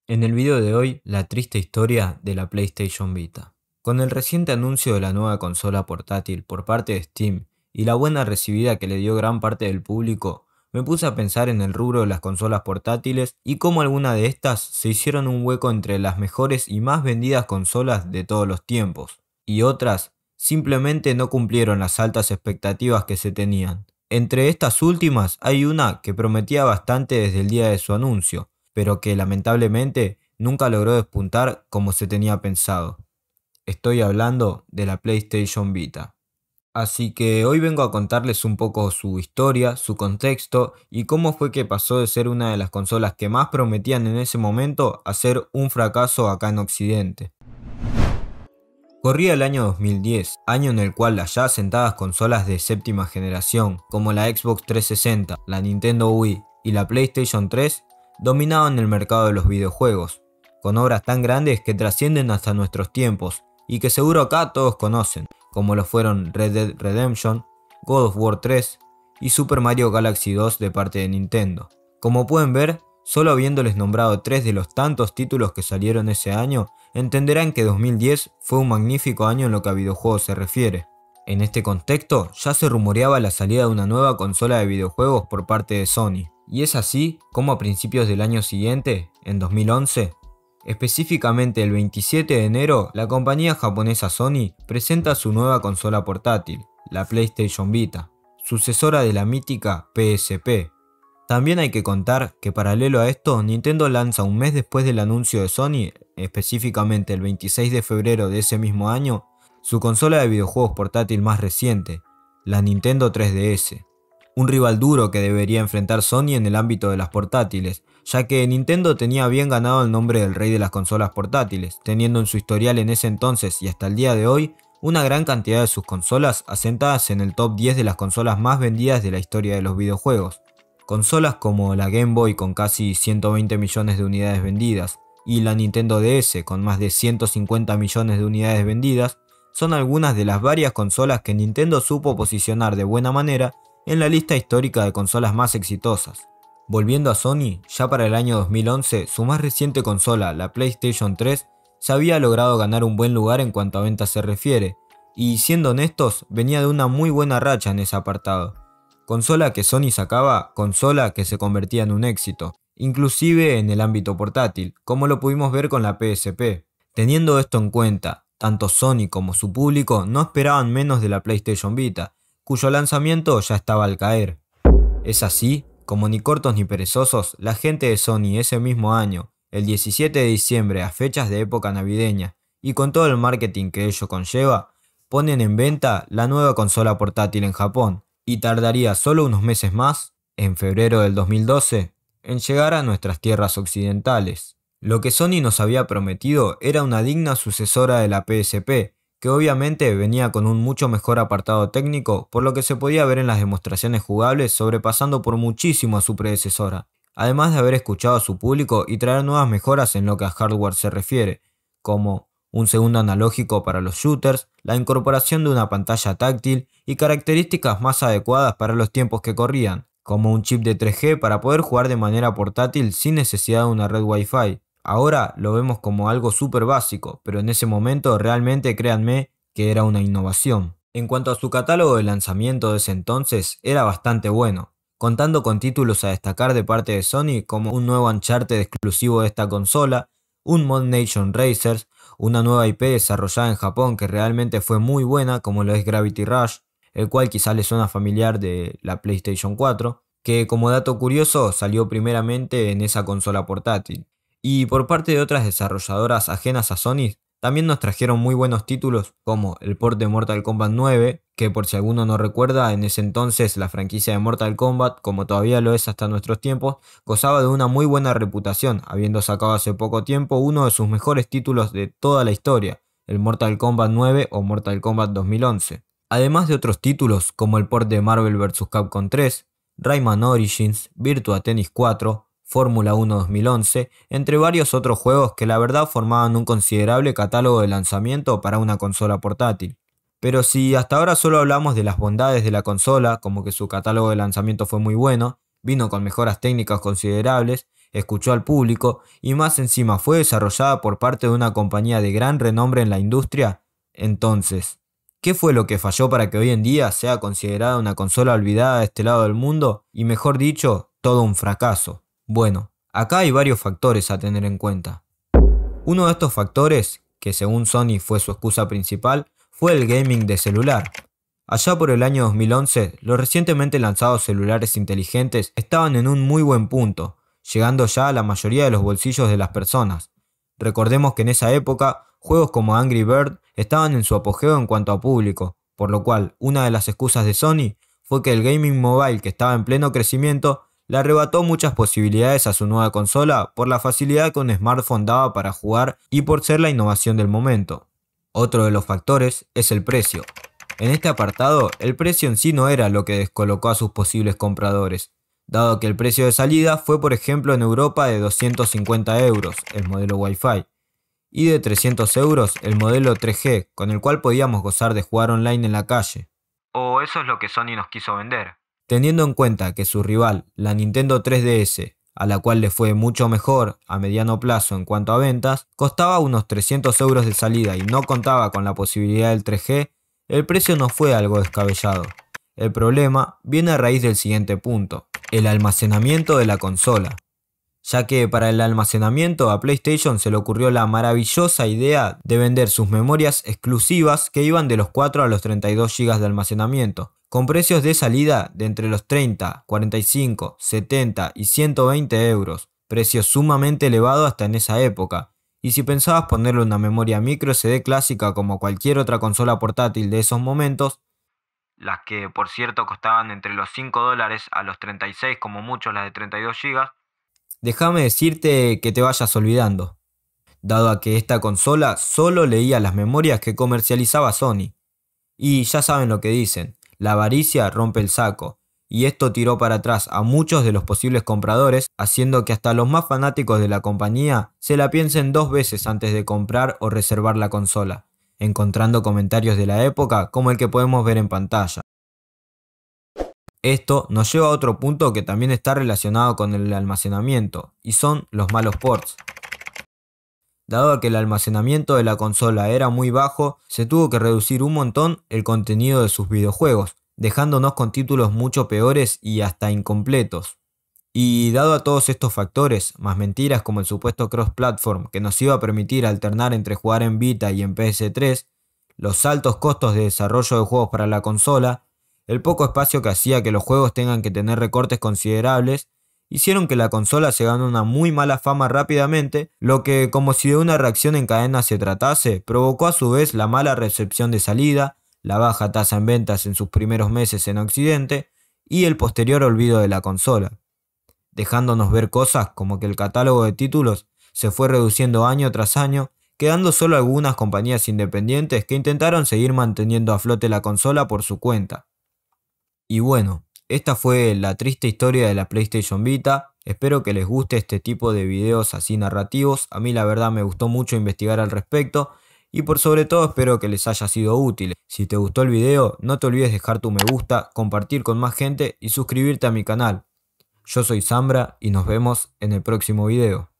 En el video de hoy, la triste historia de la PlayStation Vita. Con el reciente anuncio de la nueva consola portátil por parte de Steam y la buena recibida que le dio gran parte del público, me puse a pensar en el rubro de las consolas portátiles y cómo algunas de estas se hicieron un hueco entre las mejores y más vendidas consolas de todos los tiempos, y otras simplemente no cumplieron las altas expectativas que se tenían. Entre estas últimas hay una que prometía bastante desde el día de su anuncio, pero que lamentablemente nunca logró despuntar como se tenía pensado. Estoy hablando de la PlayStation Vita. Así que hoy vengo a contarles un poco su historia, su contexto y cómo fue que pasó de ser una de las consolas que más prometían en ese momento a ser un fracaso acá en Occidente. Corría el año 2010, año en el cual las ya asentadas consolas de séptima generación, como la Xbox 360, la Nintendo Wii y la PlayStation 3, dominaban el mercado de los videojuegos, con obras tan grandes que trascienden hasta nuestros tiempos y que seguro acá todos conocen, como lo fueron Red Dead Redemption, God of War 3 y Super Mario Galaxy 2 de parte de Nintendo. Como pueden ver, solo habiéndoles nombrado 3 de los tantos títulos que salieron ese año, entenderán que 2010 fue un magnífico año en lo que a videojuegos se refiere. En este contexto, ya se rumoreaba la salida de una nueva consola de videojuegos por parte de Sony, y es así como a principios del año siguiente, en 2011, específicamente el 27 de enero, la compañía japonesa Sony presenta su nueva consola portátil, la PlayStation Vita, sucesora de la mítica PSP. También hay que contar que paralelo a esto, Nintendo lanza un mes después del anuncio de Sony, específicamente el 26 de febrero de ese mismo año, su consola de videojuegos portátil más reciente, la Nintendo 3DS. Un rival duro que debería enfrentar Sony en el ámbito de las portátiles, ya que Nintendo tenía bien ganado el nombre del rey de las consolas portátiles, teniendo en su historial en ese entonces y hasta el día de hoy, una gran cantidad de sus consolas asentadas en el top 10 de las consolas más vendidas de la historia de los videojuegos. Consolas como la Game Boy con casi 120 millones de unidades vendidas y la Nintendo DS con más de 150 millones de unidades vendidas son algunas de las varias consolas que Nintendo supo posicionar de buena manera en la lista histórica de consolas más exitosas. Volviendo a Sony, ya para el año 2011, su más reciente consola, la PlayStation 3, se había logrado ganar un buen lugar en cuanto a ventas se refiere, y siendo honestos, venía de una muy buena racha en ese apartado. Consola que Sony sacaba, consola que se convertía en un éxito, inclusive en el ámbito portátil, como lo pudimos ver con la PSP. Teniendo esto en cuenta, tanto Sony como su público no esperaban menos de la PlayStation Vita, cuyo lanzamiento ya estaba al caer. Es así, como ni cortos ni perezosos, la gente de Sony ese mismo año, el 17 de diciembre a fechas de época navideña, y con todo el marketing que ello conlleva, ponen en venta la nueva consola portátil en Japón, y tardaría solo unos meses más, en febrero del 2012, en llegar a nuestras tierras occidentales. Lo que Sony nos había prometido era una digna sucesora de la PSP, que obviamente venía con un mucho mejor apartado técnico, por lo que se podía ver en las demostraciones jugables sobrepasando por muchísimo a su predecesora, además de haber escuchado a su público y traer nuevas mejoras en lo que a hardware se refiere, como un segundo analógico para los shooters, la incorporación de una pantalla táctil y características más adecuadas para los tiempos que corrían, como un chip de 3G para poder jugar de manera portátil sin necesidad de una red Wi-Fi. Ahora lo vemos como algo súper básico, pero en ese momento realmente créanme que era una innovación. En cuanto a su catálogo de lanzamiento de ese entonces, era bastante bueno, contando con títulos a destacar de parte de Sony como un nuevo Uncharted exclusivo de esta consola, un Mod Nation Racers, una nueva IP desarrollada en Japón que realmente fue muy buena como lo es Gravity Rush, el cual quizá le suena familiar de la PlayStation 4, que como dato curioso salió primeramente en esa consola portátil. Y por parte de otras desarrolladoras ajenas a Sony, también nos trajeron muy buenos títulos como el port de Mortal Kombat 9, que por si alguno no recuerda, en ese entonces la franquicia de Mortal Kombat, como todavía lo es hasta nuestros tiempos, gozaba de una muy buena reputación, habiendo sacado hace poco tiempo uno de sus mejores títulos de toda la historia, el Mortal Kombat 9 o Mortal Kombat 2011. Además de otros títulos como el port de Marvel vs. Capcom 3, Rayman Origins, Virtua Tennis 4, Fórmula 1 2011, entre varios otros juegos que la verdad formaban un considerable catálogo de lanzamiento para una consola portátil. Pero si hasta ahora solo hablamos de las bondades de la consola, como que su catálogo de lanzamiento fue muy bueno, vino con mejoras técnicas considerables, escuchó al público y más encima fue desarrollada por parte de una compañía de gran renombre en la industria. Entonces, ¿qué fue lo que falló para que hoy en día sea considerada una consola olvidada de este lado del mundo y, mejor dicho, todo un fracaso? Bueno, acá hay varios factores a tener en cuenta. Uno de estos factores, que según Sony fue su excusa principal, fue el gaming de celular. Allá por el año 2011, los recientemente lanzados celulares inteligentes estaban en un muy buen punto, llegando ya a la mayoría de los bolsillos de las personas. Recordemos que en esa época, juegos como Angry Bird estaban en su apogeo en cuanto a público, por lo cual una de las excusas de Sony fue que el gaming mobile, que estaba en pleno crecimiento, le arrebató muchas posibilidades a su nueva consola por la facilidad que un smartphone daba para jugar y por ser la innovación del momento. Otro de los factores es el precio. En este apartado, el precio en sí no era lo que descolocó a sus posibles compradores, dado que el precio de salida fue por ejemplo en Europa de 250 euros el modelo Wi-Fi y de 300 euros el modelo 3G, con el cual podíamos gozar de jugar online en la calle. O eso es lo que Sony nos quiso vender. Teniendo en cuenta que su rival, la Nintendo 3DS, a la cual le fue mucho mejor a mediano plazo en cuanto a ventas, costaba unos 300 euros de salida y no contaba con la posibilidad del 3G, el precio no fue algo descabellado. El problema viene a raíz del siguiente punto, el almacenamiento de la consola. Ya que para el almacenamiento a PlayStation se le ocurrió la maravillosa idea de vender sus memorias exclusivas que iban de los 4 a los 32 GB de almacenamiento, con precios de salida de entre los 30, 45, 70 y 120 euros, precio sumamente elevado hasta en esa época. Y si pensabas ponerle una memoria micro SD clásica como cualquier otra consola portátil de esos momentos, las que por cierto costaban entre los $5 a los 36 como mucho las de 32 GB, déjame decirte que te vayas olvidando, dado a que esta consola solo leía las memorias que comercializaba Sony. Y ya saben lo que dicen, la avaricia rompe el saco, y esto tiró para atrás a muchos de los posibles compradores, haciendo que hasta los más fanáticos de la compañía se la piensen dos veces antes de comprar o reservar la consola, encontrando comentarios de la época como el que podemos ver en pantalla. Esto nos lleva a otro punto que también está relacionado con el almacenamiento, y son los malos ports. Dado a que el almacenamiento de la consola era muy bajo, se tuvo que reducir un montón el contenido de sus videojuegos, dejándonos con títulos mucho peores y hasta incompletos. Y dado a todos estos factores, más mentiras como el supuesto cross-platform que nos iba a permitir alternar entre jugar en Vita y en PS3, los altos costos de desarrollo de juegos para la consola, el poco espacio que hacía que los juegos tengan que tener recortes considerables, hicieron que la consola se gane una muy mala fama rápidamente, lo que, como si de una reacción en cadena se tratase, provocó a su vez la mala recepción de salida, la baja tasa en ventas en sus primeros meses en Occidente y el posterior olvido de la consola, dejándonos ver cosas como que el catálogo de títulos se fue reduciendo año tras año, quedando solo algunas compañías independientes que intentaron seguir manteniendo a flote la consola por su cuenta. Y bueno, esta fue la triste historia de la PlayStation Vita. Espero que les guste este tipo de videos así narrativos. A mí la verdad me gustó mucho investigar al respecto y por sobre todo espero que les haya sido útil. Si te gustó el video, no te olvides dejar tu me gusta, compartir con más gente y suscribirte a mi canal. Yo soy Zambra y nos vemos en el próximo video.